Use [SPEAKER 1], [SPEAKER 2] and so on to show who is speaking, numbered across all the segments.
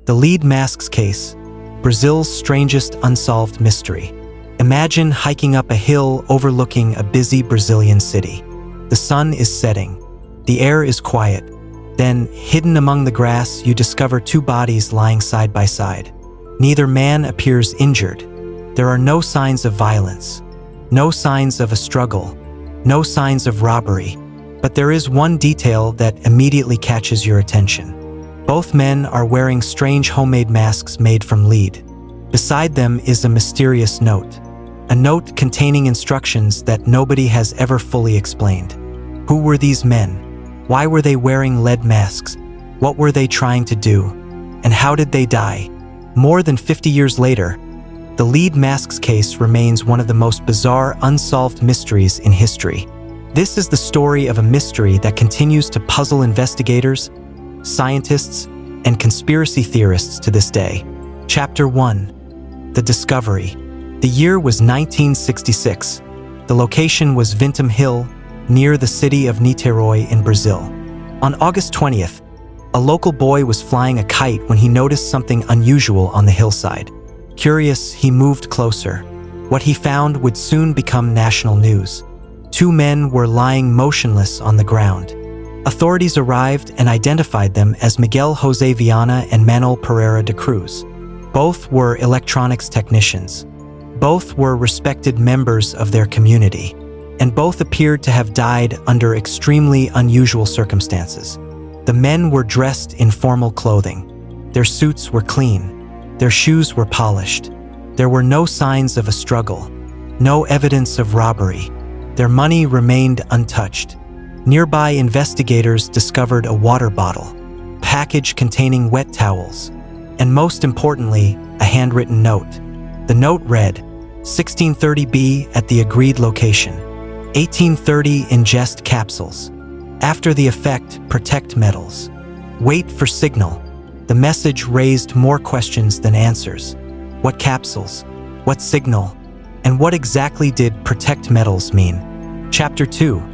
[SPEAKER 1] The lead masks case, Brazil's strangest unsolved mystery. Imagine hiking up a hill overlooking a busy Brazilian city. The sun is setting. The air is quiet. Then, hidden among the grass, you discover two bodies lying side by side. Neither man appears injured. There are no signs of violence, no signs of a struggle, no signs of robbery. But there is one detail that immediately catches your attention. Both men are wearing strange homemade masks made from lead. Beside them is a mysterious note. A note containing instructions that nobody has ever fully explained. Who were these men? Why were they wearing lead masks? What were they trying to do? And how did they die? More than 50 years later, the lead masks case remains one of the most bizarre, unsolved mysteries in history. This is the story of a mystery that continues to puzzle investigators, scientists, and conspiracy theorists to this day. Chapter 1. The Discovery. The year was 1966. The location was Vintém Hill, near the city of Niterói in Brazil. On August 20th, a local boy was flying a kite when he noticed something unusual on the hillside. Curious, he moved closer. What he found would soon become national news. Two men were lying motionless on the ground. Authorities arrived and identified them as Miguel José Viana and Manel Pereira de Cruz. Both were electronics technicians. Both were respected members of their community, and both appeared to have died under extremely unusual circumstances. The men were dressed in formal clothing. Their suits were clean. Their shoes were polished. There were no signs of a struggle, no evidence of robbery. Their money remained untouched. Nearby investigators discovered a water bottle, package containing wet towels, and most importantly, a handwritten note. The note read, 1630B at the agreed location, 1830 ingest capsules. After the effect, protect metals. Wait for signal. The message raised more questions than answers. What capsules? What signal? And what exactly did protect metals mean? Chapter 2.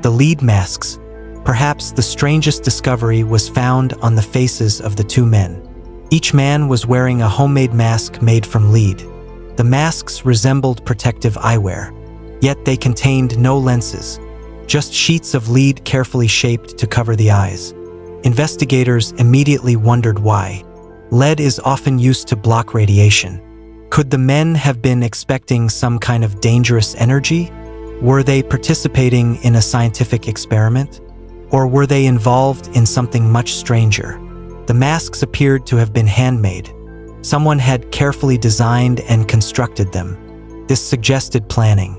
[SPEAKER 1] The lead masks. Perhaps the strangest discovery was found on the faces of the two men. Each man was wearing a homemade mask made from lead. The masks resembled protective eyewear, yet they contained no lenses, just sheets of lead carefully shaped to cover the eyes. Investigators immediately wondered why. Lead is often used to block radiation. Could the men have been expecting some kind of dangerous energy? Were they participating in a scientific experiment? Or were they involved in something much stranger? The masks appeared to have been handmade. Someone had carefully designed and constructed them. This suggested planning.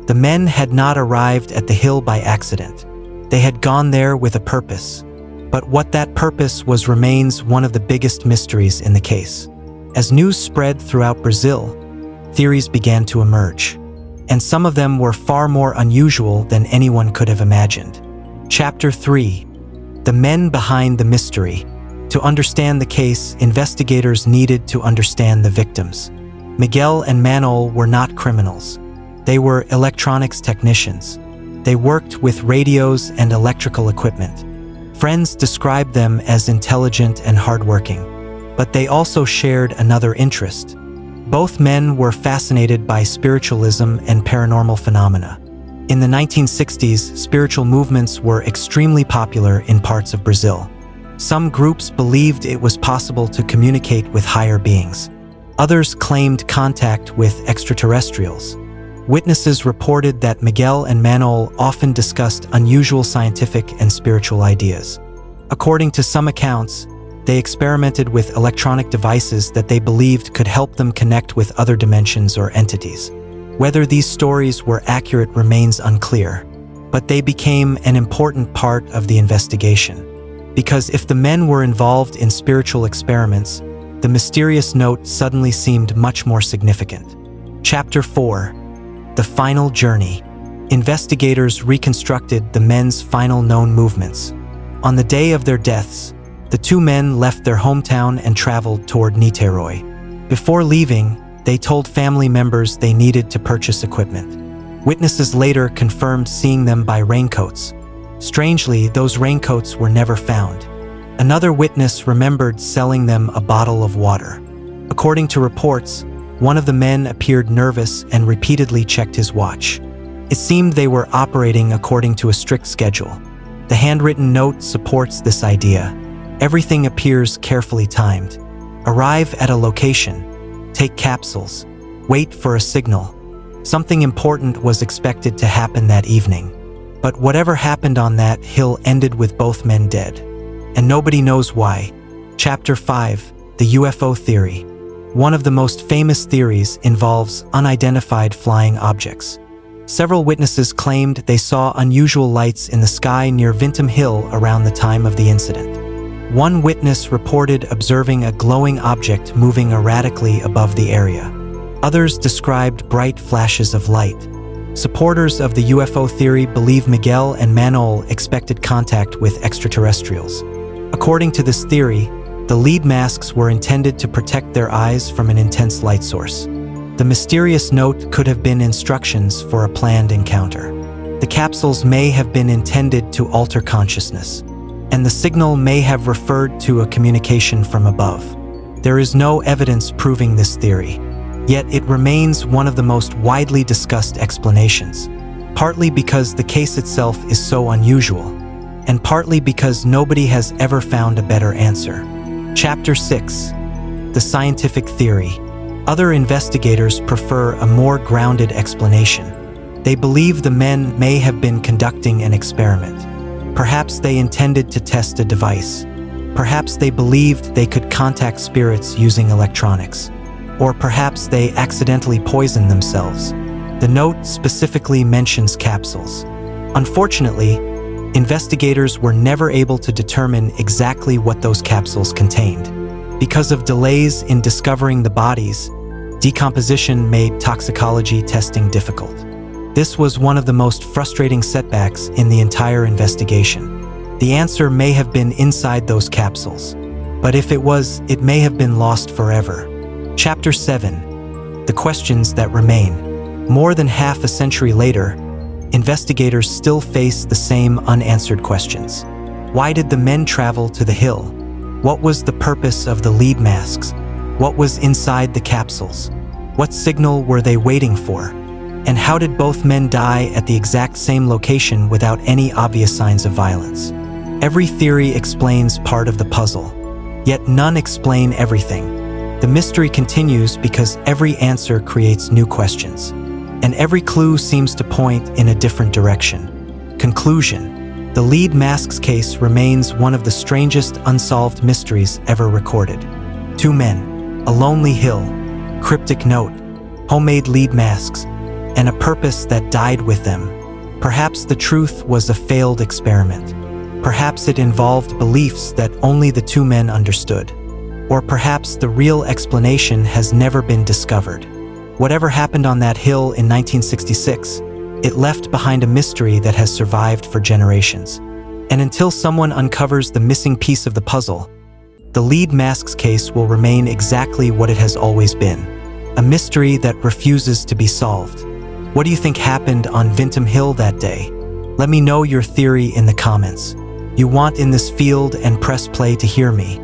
[SPEAKER 1] The men had not arrived at the hill by accident. They had gone there with a purpose. But what that purpose was remains one of the biggest mysteries in the case. As news spread throughout Brazil, theories began to emerge. And some of them were far more unusual than anyone could have imagined. Chapter 3. The men behind the mystery. To understand the case, investigators needed to understand the victims. Miguel and Manel were not criminals. They were electronics technicians. They worked with radios and electrical equipment. Friends described them as intelligent and hardworking, but they also shared another interest. Both men were fascinated by spiritualism and paranormal phenomena. In the 1960s, spiritual movements were extremely popular in parts of Brazil. Some groups believed it was possible to communicate with higher beings. Others claimed contact with extraterrestrials. Witnesses reported that Miguel and Manel often discussed unusual scientific and spiritual ideas. According to some accounts, they experimented with electronic devices that they believed could help them connect with other dimensions or entities. Whether these stories were accurate remains unclear, but they became an important part of the investigation. Because if the men were involved in spiritual experiments, the mysterious note suddenly seemed much more significant. Chapter 4. The Final Journey. Investigators reconstructed the men's final known movements. On the day of their deaths, the two men left their hometown and traveled toward Niterói. Before leaving, they told family members they needed to purchase equipment. Witnesses later confirmed seeing them buy raincoats. Strangely, those raincoats were never found. Another witness remembered selling them a bottle of water. According to reports, one of the men appeared nervous and repeatedly checked his watch. It seemed they were operating according to a strict schedule. The handwritten note supports this idea. Everything appears carefully timed. Arrive at a location. Take capsules. Wait for a signal. Something important was expected to happen that evening. But whatever happened on that hill ended with both men dead. And nobody knows why. Chapter 5, The UFO Theory. One of the most famous theories involves unidentified flying objects. Several witnesses claimed they saw unusual lights in the sky near Vintém Hill around the time of the incident. One witness reported observing a glowing object moving erratically above the area. Others described bright flashes of light. Supporters of the UFO theory believe Miguel and Manel expected contact with extraterrestrials. According to this theory, the lead masks were intended to protect their eyes from an intense light source. The mysterious note could have been instructions for a planned encounter. The capsules may have been intended to alter consciousness, and the signal may have referred to a communication from above. There is no evidence proving this theory, yet it remains one of the most widely discussed explanations, partly because the case itself is so unusual, and partly because nobody has ever found a better answer. Chapter 6, The Scientific Theory. Other investigators prefer a more grounded explanation. They believe the men may have been conducting an experiment. Perhaps they intended to test a device. Perhaps they believed they could contact spirits using electronics. Or perhaps they accidentally poisoned themselves. The note specifically mentions capsules. Unfortunately, investigators were never able to determine exactly what those capsules contained. Because of delays in discovering the bodies, decomposition made toxicology testing difficult. This was one of the most frustrating setbacks in the entire investigation. The answer may have been inside those capsules, but if it was, it may have been lost forever. Chapter 7, The Questions That Remain. More than half a century later, investigators still face the same unanswered questions. Why did the men travel to the hill? What was the purpose of the lead masks? What was inside the capsules? What signal were they waiting for? And how did both men die at the exact same location without any obvious signs of violence? Every theory explains part of the puzzle, yet none explain everything. The mystery continues because every answer creates new questions, and every clue seems to point in a different direction. Conclusion: the lead masks case remains one of the strangest unsolved mysteries ever recorded. Two men, a lonely hill, cryptic note, homemade lead masks, and a purpose that died with them. Perhaps the truth was a failed experiment. Perhaps it involved beliefs that only the two men understood. Or perhaps the real explanation has never been discovered. Whatever happened on that hill in 1966, it left behind a mystery that has survived for generations. And until someone uncovers the missing piece of the puzzle, the lead masks case will remain exactly what it has always been, a mystery that refuses to be solved. What do you think happened on Vintém Hill that day? Let me know your theory in the comments. You want in this field and press play to hear me.